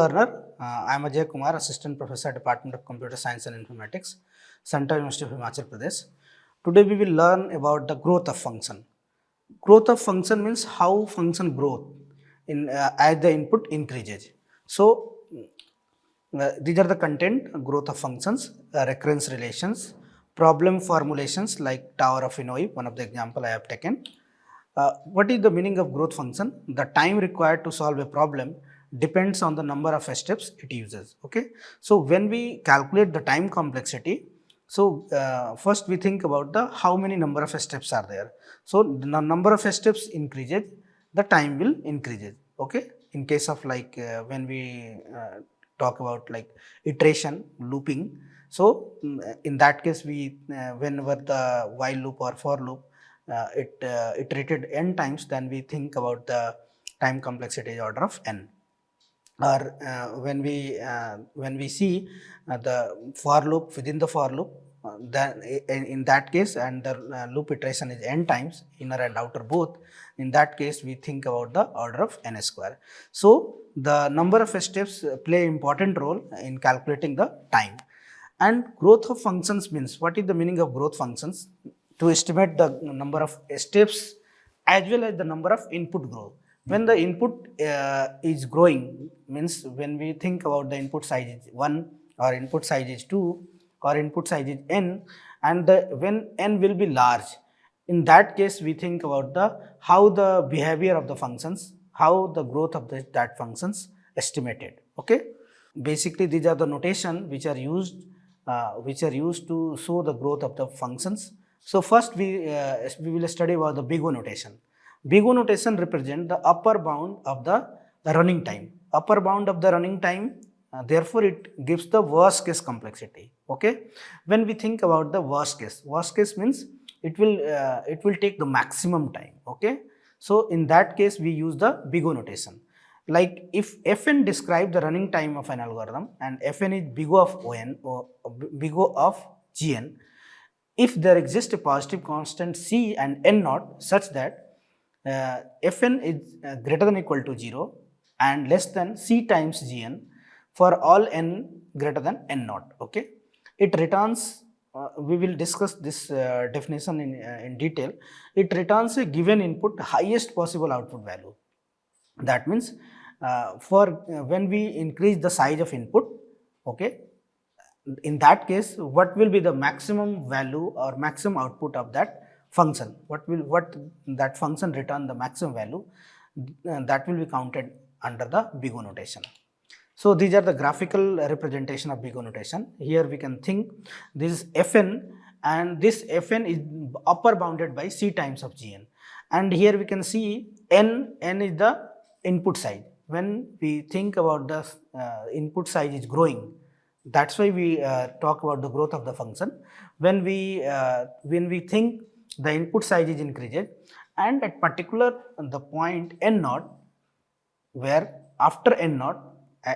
learner. I am Ajay Kumar, Assistant Professor, Department of Computer Science and Informatics, Central University of Himachal Pradesh. Today we will learn about the growth of function. Growth of function means how function growth in as the input increases. So these are the content: growth of functions, recurrence relations, problem formulations like Tower of Hanoi, one of the example I have taken. What is the meaning of growth function? The time required to solve a problem depends on the number of steps it uses. Okay, so when we calculate the time complexity, so first we think about the how many number of steps are there. So the number of steps increases, the time will increases. Okay, in case of like when we talk about like iteration, looping. So in that case, we whenever the while loop or for loop it iterated n times, then we think about the time complexity order of n. Or when we see the for loop within the for loop, then in that case, and the loop iteration is n times, inner and outer both. In that case, we think about the order of n square. So the number of steps play important role in calculating the time. And growth of functions means, what is the meaning of growth functions? To estimate the number of steps as well as the number of input growth. When the input is growing, means when we think about the input size is 1 or input size is 2 or input size is n, and when n will be large, in that case we think about the how the behavior of the functions, how the growth of that functions estimated. Okay, basically these are the notation which are used to show the growth of the functions. So first we will study about the big O notation. Big O notation represent the upper bound of the running time. Upper bound of the running time, therefore it gives the worst case complexity. Okay, when we think about the worst case means it will take the maximum time. Okay, so in that case we use the big O notation. Like if Fn describe the running time of an algorithm and Fn is big O of On or big O of Gn, if there exists a positive constant C and N naught such that Fn is greater than or equal to 0 and less than C times Gn for all n greater than n naught. Okay, it returns, we will discuss this definition in detail. It returns a given input highest possible output value. That means when we increase the size of input, okay, in that case what will be the maximum value or maximum output of that function, what that function return the maximum value, that will be counted under the big O notation. So these are the graphical representation of big O notation. Here we can think this is Fn, and this Fn is upper bounded by C times of Gn, and here we can see n is the input size. When we think about the input size is growing, that's why we talk about the growth of the function. When we think the input size is increased, and at particular the point n naught, where after n naught,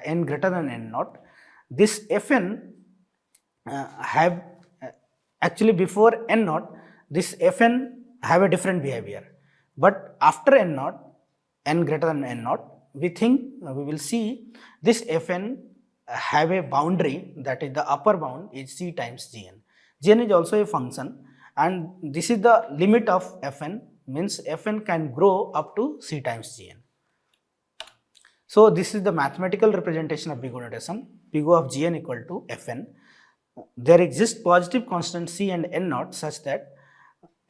n greater than n naught, this Fn have actually before n naught, this Fn have a different behavior, but after n naught, n greater than n naught, we will see this Fn have a boundary, that is the upper bound is C times Gn. Gn is also a function, and this is the limit of Fn, means Fn can grow up to C times Gn. So this is the mathematical representation of big O notation. Big O of Gn equal to Fn. There exists positive constant C and n naught such that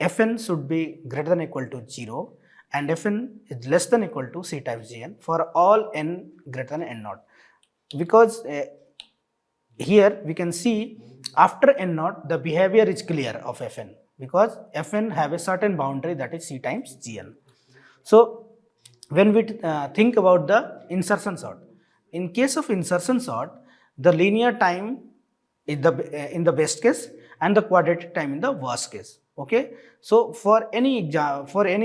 Fn should be greater than or equal to 0 and Fn is less than or equal to C times Gn for all n greater than n naught. Because here we can see after n naught the behavior is clear of Fn, because Fn have a certain boundary, that is C times Gn. So when we think about the insertion sort, in case of insertion sort, the linear time is in the best case and the quadratic time in the worst case. Okay, so for any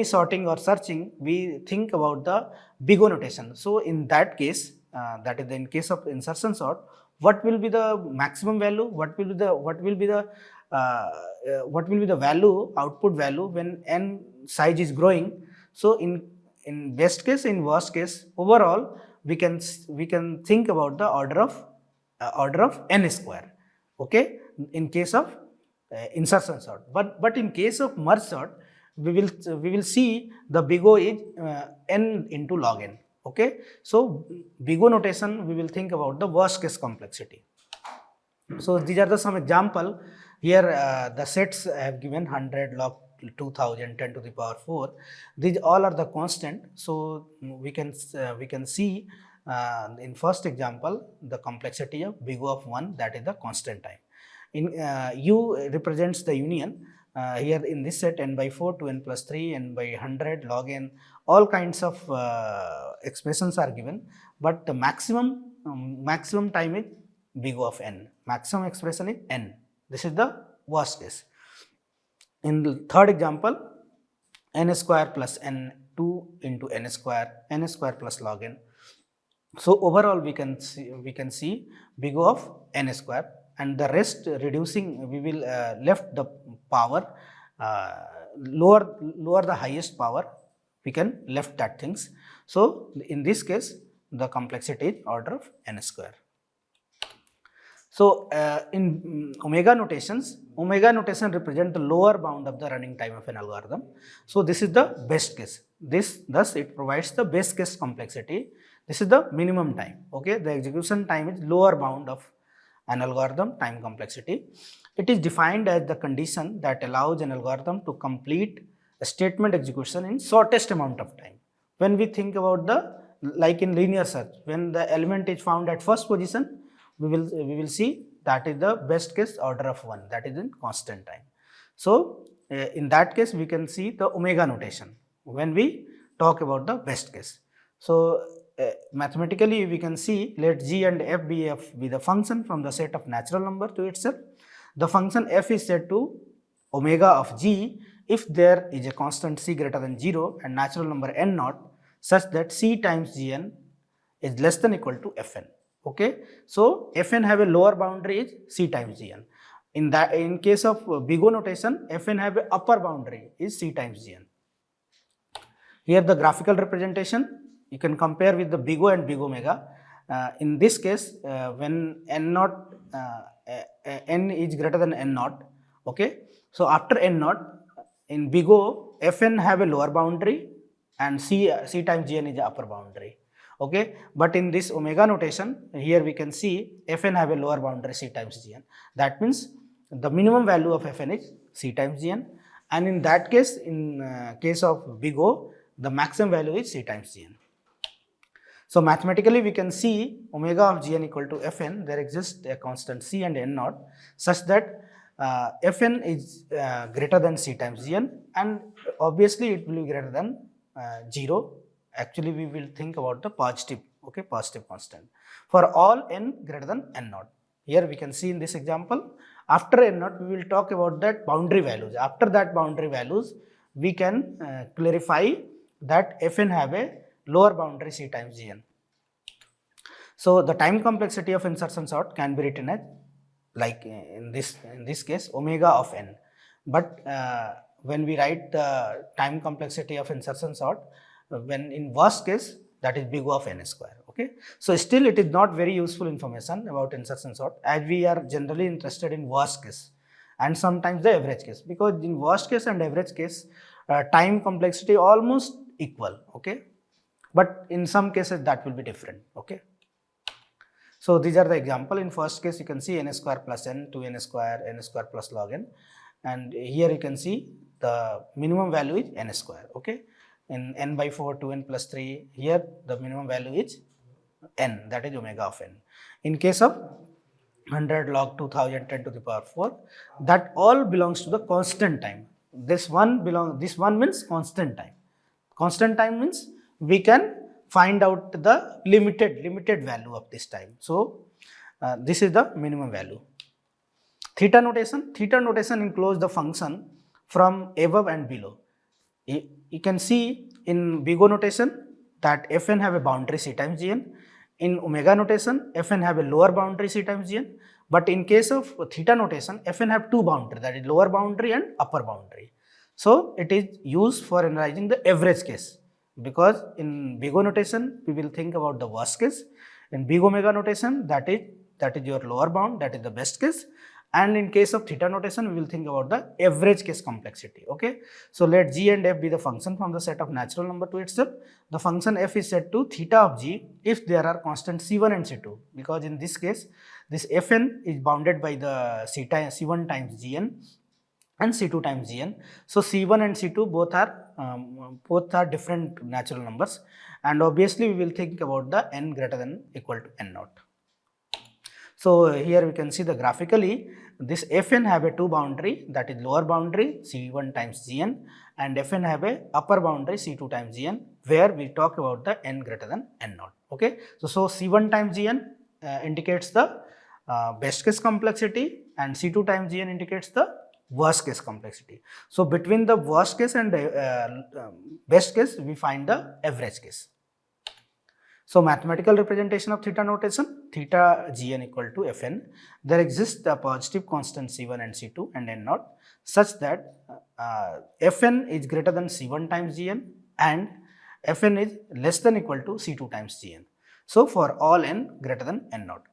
sorting or searching, we think about the big O notation. So in that case, that is in case of insertion sort, what will be the maximum value, what will be the value, output value when n size is growing. So in best case, in worst case, overall we can think about the order of n square, okay, in case of insertion sort. But in case of merge sort, we will see the big O is n into log n, okay. So big O notation, we will think about the worst case complexity. So these are the some example. Here the sets I have given 100, log 2000, 10 to the power 4. These all are the constant. So we can see in first example the complexity of big O of 1, that is the constant time. In U represents the union. Here in this set, n by 4 to n plus 3, n by 100, log n, all kinds of expressions are given, but the maximum time is big O of n. Maximum expression is n. This is the worst case. In the third example, n square plus n, 2 into n square plus log n. So overall we can see big O of n square, and the rest reducing, we will left the power, lower the highest power, we can left that things. So in this case the complexity is order of n square. So in omega notation represent the lower bound of the running time of an algorithm. So this is the best case. Thus it provides the best case complexity. This is the minimum time, okay. The execution time is lower bound of an algorithm time complexity. It is defined as the condition that allows an algorithm to complete a statement execution in shortest amount of time. When we think about the, like in linear search, when the element is found at first position, we will see that is the best case order of 1, that is in constant time. So in that case we can see the omega notation when we talk about the best case. So mathematically we can see, let G and F be the function from the set of natural number to itself. The function f is set to omega of G if there is a constant C greater than 0 and natural number n naught such that C times Gn is less than equal to Fn, okay. So Fn have a lower boundary is C times Gn. In case of big O notation, Fn have a upper boundary is C times Gn. Here the graphical representation you can compare with the big O and big omega. In this case, when n is greater than n naught, okay. So after n naught, in big O, Fn have a lower boundary and C times Gn is the upper boundary, okay. But in this omega notation, here we can see Fn have a lower boundary C times Gn. That means the minimum value of Fn is C times Gn, and in that case, in case of big O, the maximum value is C times Gn. So mathematically we can see omega of Gn equal to Fn, there exists a constant C and n naught such that Fn is greater than C times Gn, and obviously it will be greater than 0. Actually we will think about the positive, okay, positive constant for all n greater than n naught. Here we can see in this example, after n naught we will talk about that boundary values. After that boundary values we can clarify that Fn have a lower boundary C times Gn. So the time complexity of insertion sort can be written as, like in this case, omega of n. But when we write the time complexity of insertion sort, when in worst case, that is big O of n square, okay. So still it is not very useful information about insertion sort, as we are generally interested in worst case and sometimes the average case, because in worst case and average case time complexity almost equal, okay. But in some cases that will be different, okay. So these are the example. In first case you can see n square plus n to n square plus log n, and here you can see the minimum value is n square, okay. In n by 4 to n plus 3, here the minimum value is n, that is omega of n. In case of 100, log 2000, 10 to the power 4, that all belongs to the constant time. This one means constant time. Constant time means we can find out the limited value of this time. So this is the minimum value. Theta notation includes the function from above and below. You can see in big O notation that Fn have a boundary C times Gn. In omega notation, Fn have a lower boundary C times Gn. But in case of theta notation, Fn have two boundaries, that is lower boundary and upper boundary. So it is used for analyzing the average case. because in big O notation we will think about the worst case. In big omega notation, that is your lower bound, that is the best case. And in case of theta notation, we will think about the average case complexity. Okay, so let g and f be the function from the set of natural number to itself. The function f is set to theta of g if there are constants c1 and c2, because in this case this fn is bounded by the c1 times gn and c2 times gn. So c1 and c2 both are different natural numbers, and obviously we will think about the n greater than equal to n naught. So here we can see the graphically this fn have a two boundary, that is lower boundary c1 times gn, and fn have a upper boundary c2 times gn, where we talk about the n greater than n naught. Okay, so c1 times gn indicates the best case complexity, and c2 times gn indicates the worst case complexity. So between the worst case and best case we find the average case. So mathematical representation of theta notation, theta gn equal to fn, there exists the positive constant c1 and c2 and n naught such that fn is greater than c1 times gn and fn is less than equal to c2 times gn. So for all n greater than n naught.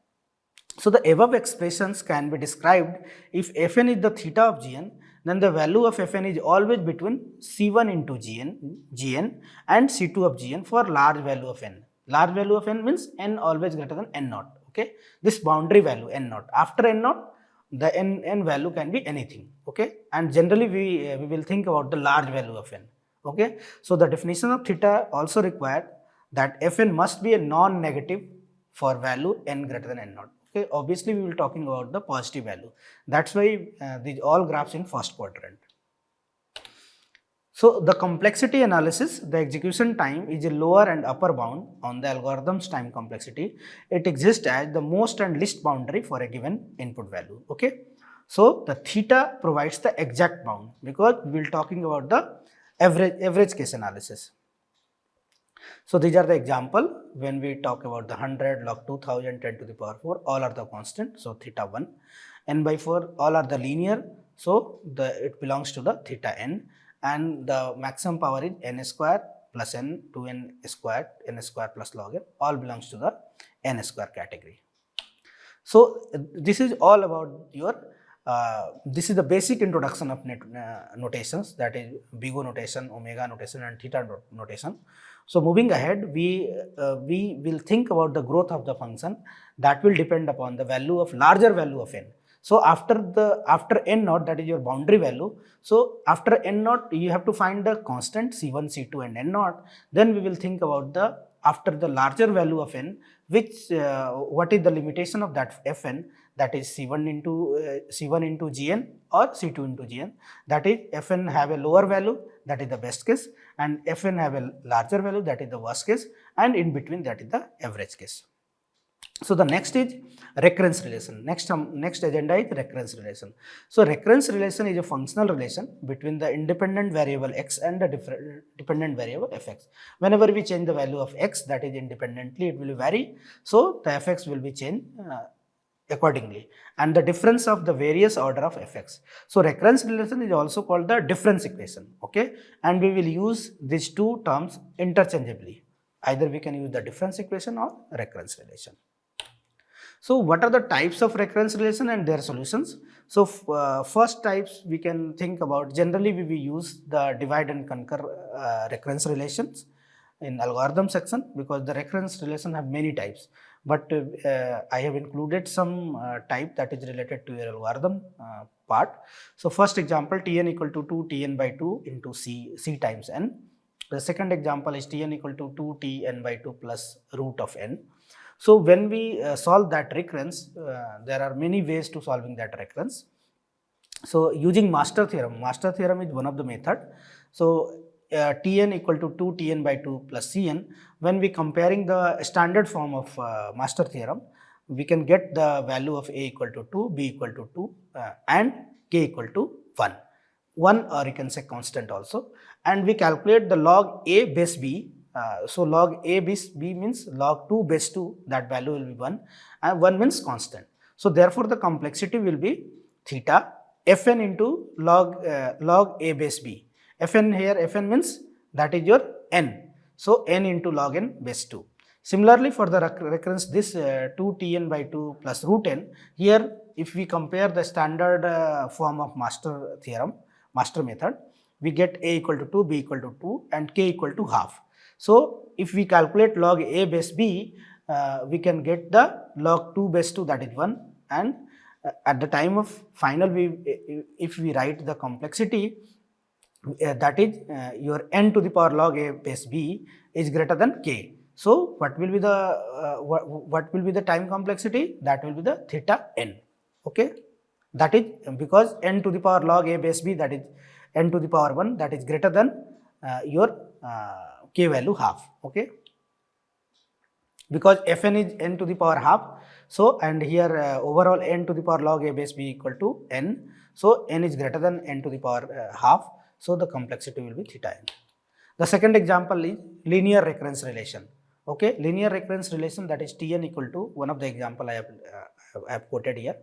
So the above expressions can be described if fn is the theta of gn, then the value of fn is always between c1 into gn and c2 of gn for large value of n. Large value of n means n always greater than n naught. Okay, this boundary value n naught. After n naught, the n value can be anything. Okay, and generally we will think about the large value of n. Okay, so the definition of theta also required that fn must be a non-negative for value n greater than n naught. Okay, obviously we will talking about the positive value. That's why these all graphs in first quadrant. So the complexity analysis, the execution time is a lower and upper bound on the algorithm's time complexity. It exists as the most and least boundary for a given input value. Okay, so the theta provides the exact bound, because we will talking about the average case analysis. So these are the example when we talk about the 100, log 2000, 10 to the power 4, all are the constant. So theta 1, n by 4, all are the linear. So it belongs to the theta n, and the maximum power is n square plus n, 2n squared, n square plus log n, all belongs to the n square category. So this is all about your this is the basic introduction of notations, that is big O notation, omega notation and theta notation. So moving ahead, we will think about the growth of the function that will depend upon the value of larger value of n. So after n naught, that is your boundary value. So after n naught you have to find the constant c1, c2 and n naught. Then we will think about the after the larger value of n, which what is the limitation of that fn, that is c1 into gn or c2 into gn, that is fn have a lower value, that is the best case, and fn have a larger value, that is the worst case, and in between that is the average case. So the next is recurrence relation. Next agenda is recurrence relation. So recurrence relation is a functional relation between the independent variable x and the dependent variable fx. Whenever we change the value of x, that is independently, it will vary. So the fx will be changed accordingly, and the difference of the various order of fx. So recurrence relation is also called the difference equation. Okay, and we will use these two terms interchangeably. Either we can use the difference equation or recurrence relation. So what are the types of recurrence relation and their solutions? So first types we can think about, generally we will use the divide and conquer recurrence relations in algorithm section, because the recurrence relation have many types, but I have included some type that is related to your algorithm part. So first example, Tn equal to 2 Tn by 2 into C times n. The second example is Tn equal to 2 Tn by 2 plus root of n. So when we solve that recurrence, there are many ways to solving that recurrence. So using master theorem is one of the method. So Tn equal to 2 Tn by 2 plus Cn, when we comparing the standard form of master theorem, we can get the value of A equal to 2, B equal to 2 and K equal to 1, or you can say constant also, and we calculate the log A base B. So log A base B means log 2 base 2, that value will be 1, and 1 means constant. So therefore the complexity will be theta fn into log A base B. Fn here, fn means that is your n. So n into log n base 2. Similarly, for the recurrence, this 2Tn by 2 plus root n, here if we compare the standard form of master theorem, master method, we get a equal to 2, b equal to 2 and k equal to half. So if we calculate log a base b, we can get the log 2 base 2, that is 1, and at the time of final, if we write the complexity, that is your n to the power log a base b is greater than k. So what will be the what will be the time complexity? That will be the theta n. Okay, that is because n to the power log a base b, that is n to the power 1, that is greater than your k value half. Okay, because fn is n to the power half. So and here overall n to the power log a base b equal to n. So n is greater than n to the power half. So the complexity will be theta n. The second example is linear recurrence relation. Okay, linear recurrence relation, that is Tn equal to, one of the example I have quoted here,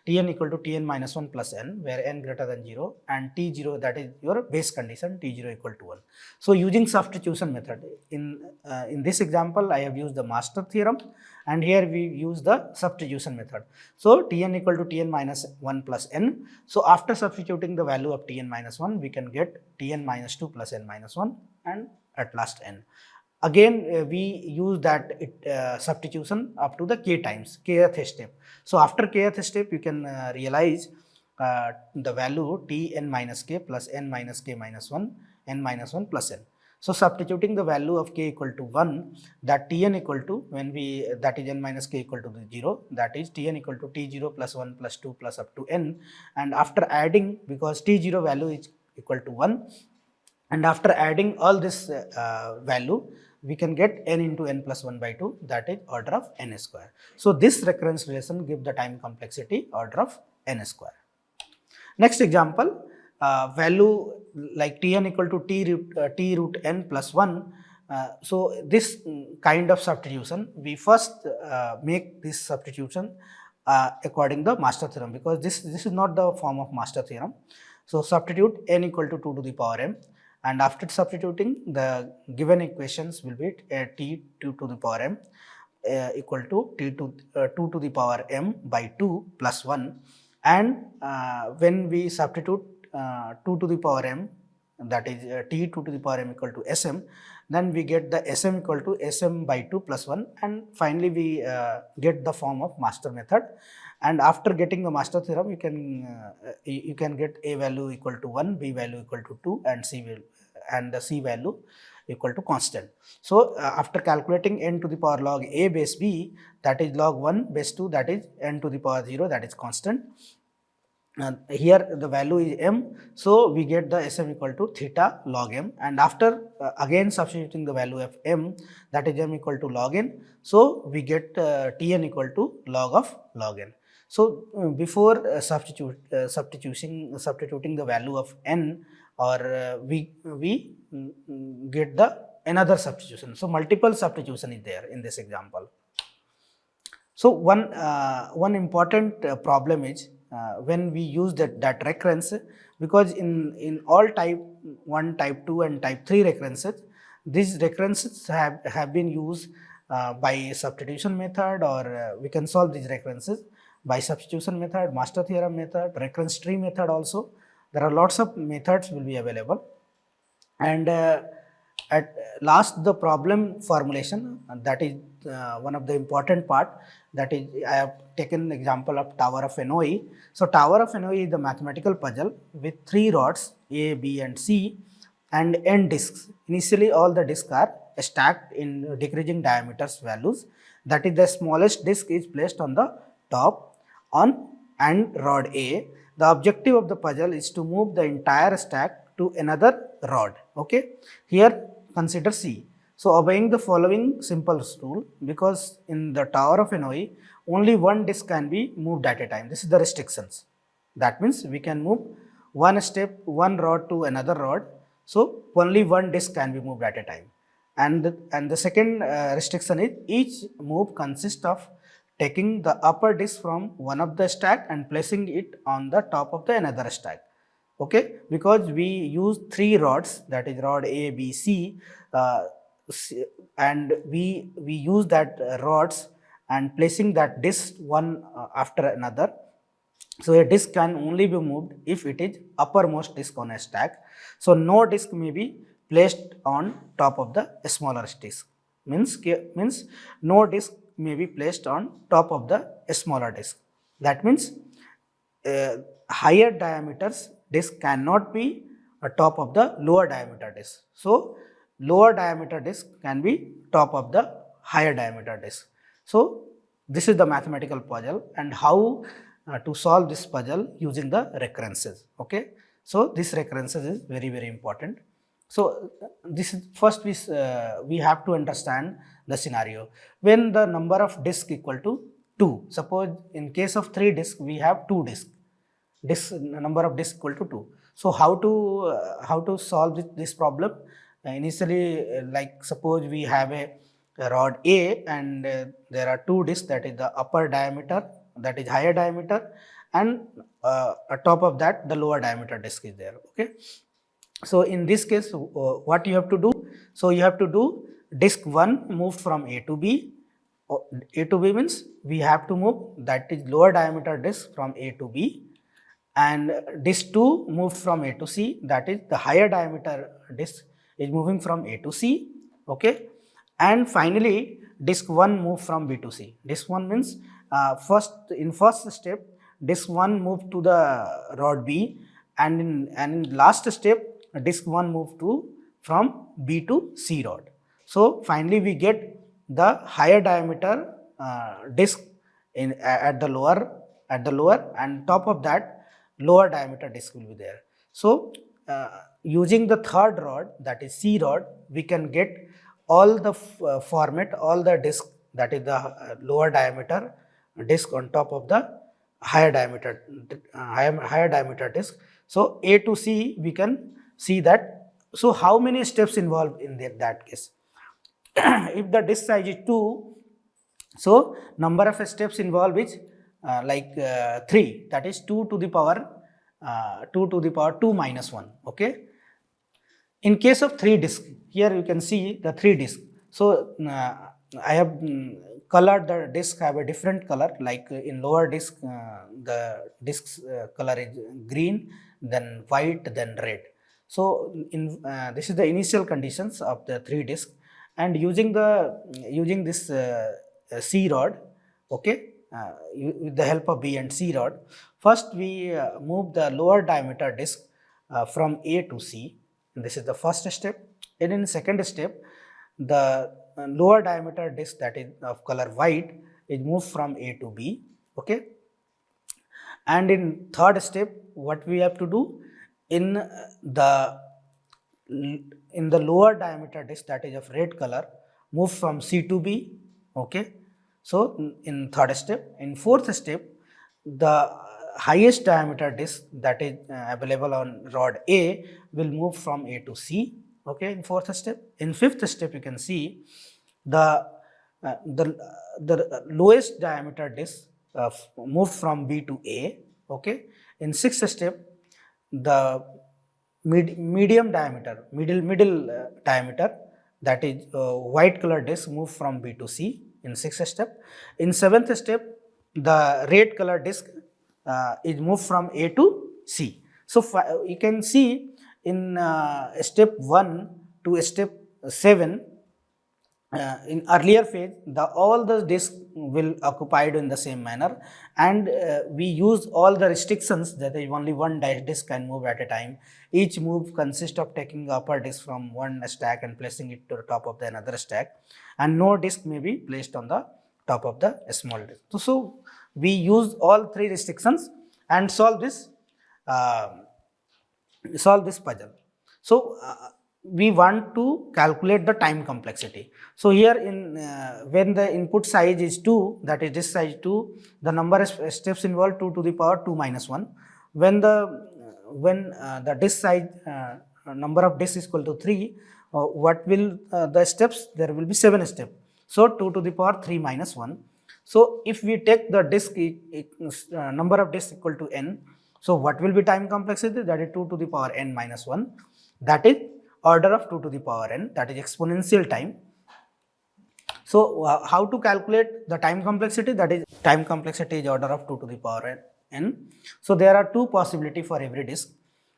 Tn equal to Tn minus 1 plus n, where n greater than 0, and T0, that is your base condition, T0 equal to 1. So using substitution method, in this example I have used the master theorem, and here we use the substitution method. So Tn equal to Tn minus 1 plus n. So after substituting the value of Tn minus 1, we can get Tn minus 2 plus n minus 1 and at last n. Again we use that substitution up to the k times, kth step. So after kth step, you can realize the value Tn minus k plus n minus k minus 1, n minus 1 plus n. So substituting the value of k equal to 1, that Tn equal to, when we, that is n minus k equal to 0, that is Tn equal to T0 plus 1 plus 2 plus up to n, and after adding, because T0 value is equal to 1, and after adding all this value, we can get n into n plus 1 by 2, that is order of n square. So this recurrence relation gives the time complexity order of n square. Next example, value like Tn equal to t root n plus 1. So this kind of substitution, we first make this substitution according to the master theorem, because this is not the form of master theorem. So substitute n equal to 2 to the power m, and after substituting, the given equations will be t2 to the power m equal to t2 to the power m by 2 plus 1, and when we substitute 2 to the power m, that is t2 to the power m equal to sm, then we get the sm equal to sm by 2 plus 1, and finally we get the form of master method. And after getting the master theorem, you can get a value equal to 1, b value equal to 2, and the c value equal to constant. So after calculating n to the power log a base b, that is log 1 base 2, that is n to the power 0, that is constant. And here the value is m, so we get the sm equal to theta log m, and after again substituting the value of m, that is m equal to log n, so we get Tn equal to log of log n. So before substituting the value of n, or we get the another substitution. So multiple substitution is there in this example. So one important problem is when we use that recurrence, because in all type 1, type 2 and type 3 recurrences, these recurrences have been used by substitution method, or we can solve these recurrences by substitution method, master theorem method, recurrence tree method also. There are lots of methods will be available, and at last the problem formulation, that is one of the important part. That is, I have taken example of tower of Hanoi. So tower of Hanoi is the mathematical puzzle with 3 rods A, B and C and n discs. Initially all the discs are stacked in decreasing diameters values, that is the smallest disc is placed on the top and rod A. The objective of the puzzle is to move the entire stack to another rod. Okay, here consider C. So obeying the following simple rule, because in the tower of Hanoi only one disc can be moved at a time. This is the restrictions. That means we can move one rod to another rod. So only one disc can be moved at a time. And the second restriction is each move consists of taking the upper disc from one of the stack and placing it on the top of the another stack. Okay, because we use 3 rods, that is rod A, B, C. and we use that rods and placing that disc one after another. So a disk can only be moved if it is uppermost disk on a stack. So no disk may be placed on top of the smaller disk. Means no disk may be placed on top of the smaller disk. That means higher diameters disk cannot be top of the lower diameter disk. So lower diameter disk can be top of the higher diameter disk. So this is the mathematical puzzle, and how to solve this puzzle using the recurrences. Okay, so this recurrences is very important. So this is first we have to understand the scenario when the number of disk equal to 2. Suppose in case of 3 disk we have 2 disk number of disk equal to 2. So how to solve this problem? Initially, like suppose we have a rod A and there are 2 disks, that is the upper diameter, that is higher diameter, and on top of that the lower diameter disk is there. Okay, so in this case what you have to do? So you have to do disk 1 moved from A to B. A to B means we have to move that is lower diameter disk from A to B, and disk 2 moved from A to C, that is the higher diameter disk is moving from A to C. Okay, and finally disk 1 moved from B to C. Disk 1 means first step disk 1 moved to the rod B, and in last step disk 1 moved to from B to C rod. So finally we get the higher diameter disk at the lower and top of that lower diameter disk will be there. So using the third rod, that is C rod, we can get all the format, all the disk, that is the lower diameter disk on top of the higher diameter disk. So A to C we can see that. So how many steps involved in that case? If the disk size is 2, so number of steps involved is 3, that is 2 to the power 2 minus 1. Okay, in case of 3 disk, here you can see the 3 disk. So I have colored the disk, have a different color, like in lower disk the disk's color is green, then white, then red. So in this is the initial conditions of the 3 disk, and using this C rod, okay, with the help of B and C rod, first we move the lower diameter disk from A to C. And this is the first step. And in second step, the lower diameter disk, that is of color white, is moved from A to B. Okay, and in third step, what we have to do, in the lower diameter disk, that is of red color, move from C to B. Okay, so in third step. In fourth step, the highest diameter disk that is available on rod A will move from A to C. Okay, in fourth step. In fifth step, you can see the lowest diameter disk moved from B to A. Okay, in sixth step, the medium diameter, middle diameter, that is white color disk, moved from B to C in sixth step. In seventh step, the red color disk is moved from A to C. So you can see in step 1 to step 7, in earlier phase, all the disks will occupied in the same manner, and we use all the restrictions, that is only one disk can move at a time. Each move consists of taking the upper disk from one stack and placing it to the top of the another stack, and no disk may be placed on the top of the small disk. So we use all 3 restrictions and solve this puzzle. So we want to calculate the time complexity. So here in when the input size is 2, that is disk size 2, the number of steps involved 2 to the power 2 minus 1. When the disk size number of disks is equal to 3, what will the steps? There will be 7 steps. So 2 to the power 3 minus 1. So if we take the disk number of disks equal to n, so what will be time complexity? That is 2 to the power n minus 1. That is order of 2 to the power n, that is exponential time. So how to calculate the time complexity? That is, time complexity is order of 2 to the power n. So there are two possibility for every disk.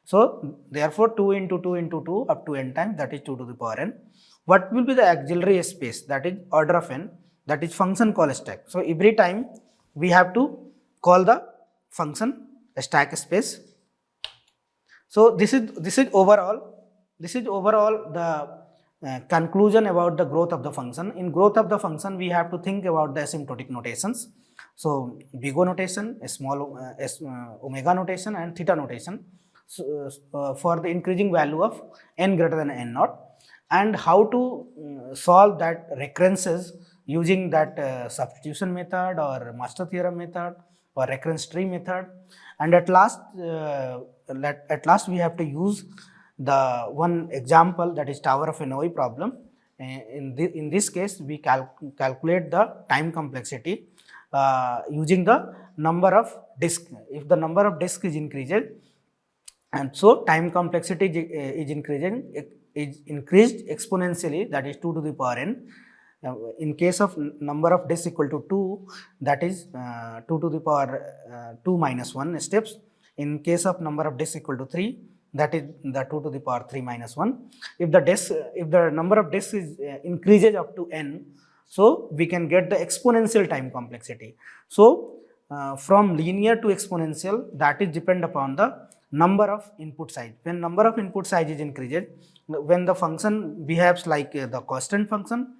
So therefore 2 into 2 into 2 up to n times, that is 2 to the power n. What will be the auxiliary space? That is order of n, that is function call stack. So every time we have to call the function stack space. So this is overall the conclusion about the growth of the function. In growth of the function, we have to think about the asymptotic notations. So big O notation, small omega notation, and theta notation. So, for the increasing value of n greater than n naught, and how to solve that recurrences using that substitution method or master theorem method or recurrence tree method. And at last we have to use the one example, that is tower of Hanoi problem. In this case, we calculate the time complexity using the number of disks. If the number of disks is increased, and so time complexity is increased exponentially, that is 2 to the power n. In case of number of disks equal to 2, that is 2 to the power 2 minus 1 steps. In case of number of disks equal to 3, that is the 2 to the power 3 minus 1. If the number of disks is increases up to n, so we can get the exponential time complexity. So from linear to exponential, that is depend upon the number of input size. When number of input size is increased, when the function behaves like the constant function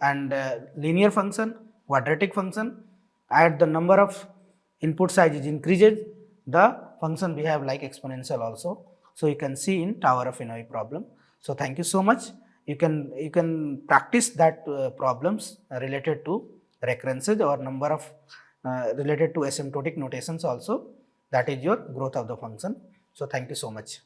and linear function, quadratic function, at the number of input size is increased, the function behave like exponential also. So you can see in tower of Hanoi problem. So thank you so much. You can practice that problems related to recurrences or number of related to asymptotic notations also. That is your growth of the function. So thank you so much.